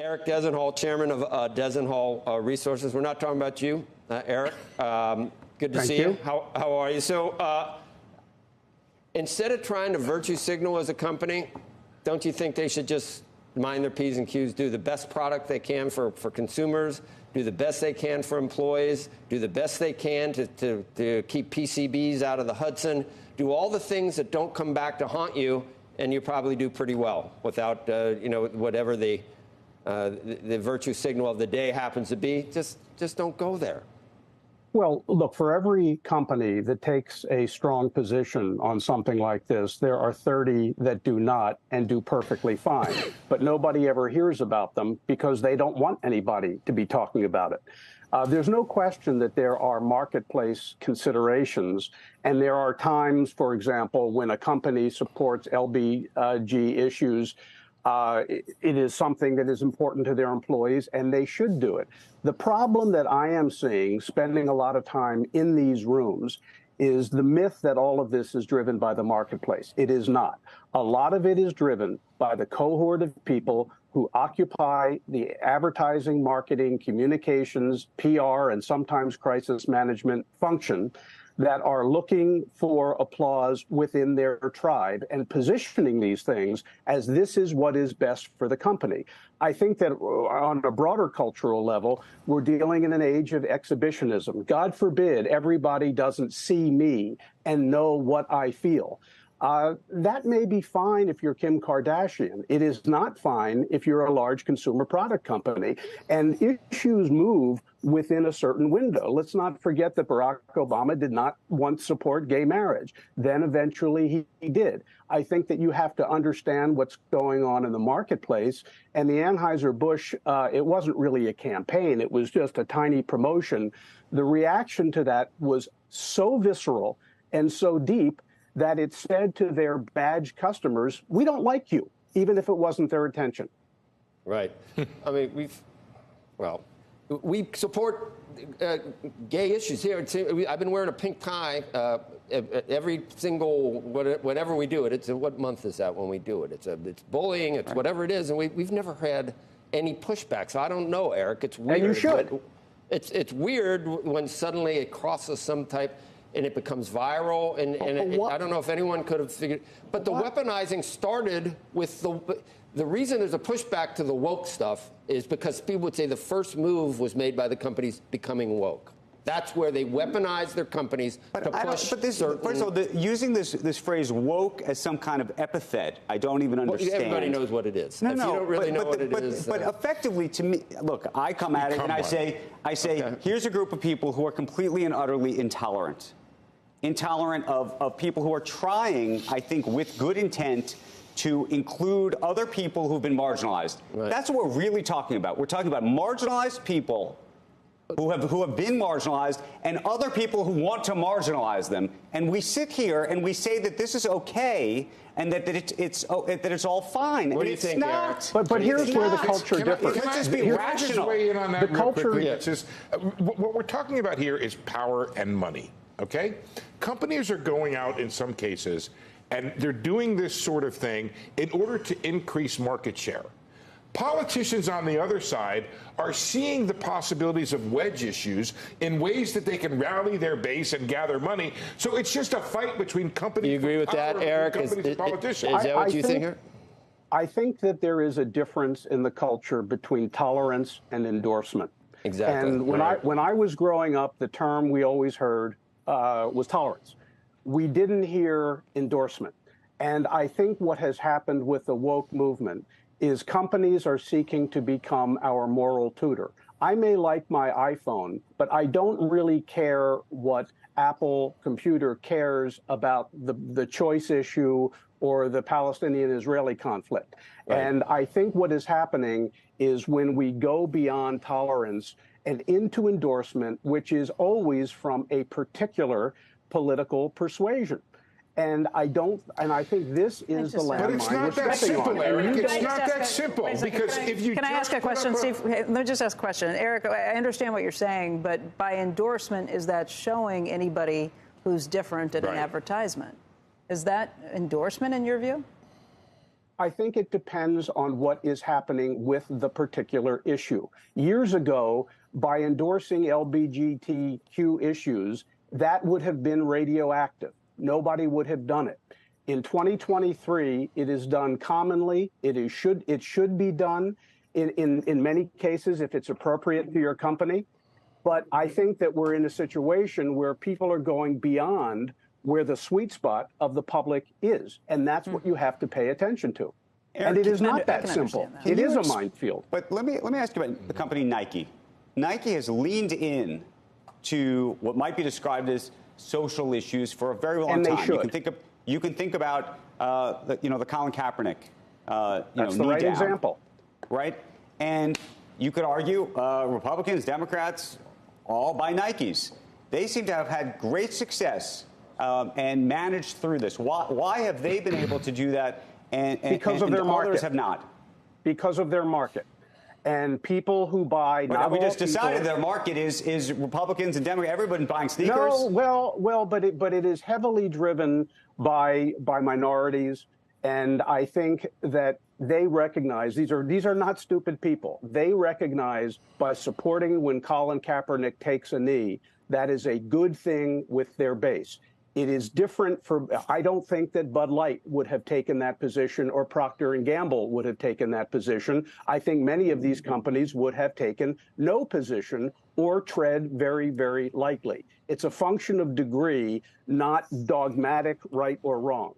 Eric Dezenhall, chairman of Dezenhall Resources. We're not talking about you, Eric. Good to see you. How are you? So instead of trying to virtue signal as a company, don't you think they should just mind their P's and Q's, do the best product they can for consumers, do the best they can for employees, do the best they can to keep PCBs out of the Hudson, do all the things that don't come back to haunt you, and you probably do pretty well without, whatever the virtue signal of the day happens to be. Just don't go there. Well, look, for every company that takes a strong position on something like this, there are 30 that do not and do perfectly fine. But nobody ever hears about them because they don't want anybody to be talking about it. There's no question that there are marketplace considerations, and there are times, for example, when a company supports LBG issues. It is something that is important to their employees, and they should do it. The problem that I am seeing, spending a lot of time in these rooms, is the myth that all of this is driven by the marketplace. It is not. A lot of it is driven by the cohort of people who occupy the advertising, marketing, communications, PR, and sometimes crisis management function that are looking for applause within their tribe and positioning these things as this is what is best for the company. I think that on a broader cultural level, we're dealing in an age of exhibitionism. God forbid everybody doesn't see me and know what I feel. That may be fine if you're Kim Kardashian. It is not fine if you're a large consumer product company. And issues move within a certain window. Let's not forget that Barack Obama did not once support gay marriage. Then eventually he did. I think that you have to understand what's going on in the marketplace. And the Anheuser-Busch, it wasn't really a campaign. It was just a tiny promotion. The reaction to that was so visceral and so deep that it said to their badge customers, we don't like you, even if it wasn't their intention. Right. I mean, we support gay issues here. I've been wearing a pink tie every single, whenever we do it. What month is that when we do it? It's bullying, it's whatever it is, and we've never had any pushback. So I don't know, Eric. It's weird. And you should. It's weird when suddenly it crosses some type, and it becomes viral, and I don't know if anyone could have figured. But the weaponizing started with the reason there's a pushback to the woke stuff is because people would say the first move was made by the companies becoming woke. That's where they weaponize their companies to push certain... First of all, using this phrase woke as some kind of epithet, I don't even understand. Well, everybody knows what it is. No, if you don't really know what it is... But effectively, to me, look, I come at it and I say, okay, here's a group of people who are completely and utterly intolerant of people who are trying, I think, with good intent, to include other people who've been marginalized. Right. That's what we're really talking about. We're talking about marginalized people who have been marginalized and other people who want to marginalize them. And we sit here and we say that this is okay and that it's all fine. What do you think, Eric? But here's where the culture differs. Can I just weigh in on that real quickly? Yeah. Just, what we're talking about here is power and money, okay? Companies are going out in some cases and they're doing this sort of thing in order to increase market share. Politicians on the other side are seeing the possibilities of wedge issues in ways that they can rally their base and gather money. So it's just a fight between companies. Do you agree with that, Eric? Is that what you think? I think that there is a difference in the culture between tolerance and endorsement. Exactly. And when I was growing up, the term we always heard was tolerance. We didn't hear endorsement. And I think what has happened with the woke movement is companies are seeking to become our moral tutor. I may like my iPhone, but I don't really care what Apple computer cares about the choice issue or the Palestinian-Israeli conflict. Right. And I think what is happening is when we go beyond tolerance and into endorsement, which is always from a particular political persuasion. And I think this is the landmine. But it's not that simple, Eric. It's not that simple. Because if you can I ask a question, Steve? Let me just ask a question. Eric, I understand what you're saying, but by endorsement, is that showing anybody who's different at an advertisement? Is that endorsement in your view? I think it depends on what is happening with the particular issue. Years ago, by endorsing LGBTQ issues, that would have been radioactive. Nobody would have done it. In 2023, it is done commonly. It should be done in many cases if it's appropriate to your company. But I think that we're in a situation where people are going beyond where the sweet spot of the public is. And that's what you have to pay attention to. Eric, and it is not that simple. It is a minefield. But let me ask you about the company Nike. Nike has leaned in to what might be described as social issues for a very long time. And they should. You can think about the Colin Kaepernick. That's the right example. Right? And you could argue Republicans, Democrats, all buy Nikes. They seem to have had great success and managed through this. Why have they been able to do that because of their market. Others have not? Because of their market. And people who buy... But we just decided their market is Republicans and Democrats. Everybody's buying sneakers. No, but it is heavily driven by minorities. And I think that they recognize, these are not stupid people. They recognize by supporting when Colin Kaepernick takes a knee, that is a good thing with their base. It is different I don't think that Bud Light would have taken that position or Procter & Gamble would have taken that position. I think many of these companies would have taken no position or tread very, very lightly. It's a function of degree, not dogmatic right or wrong.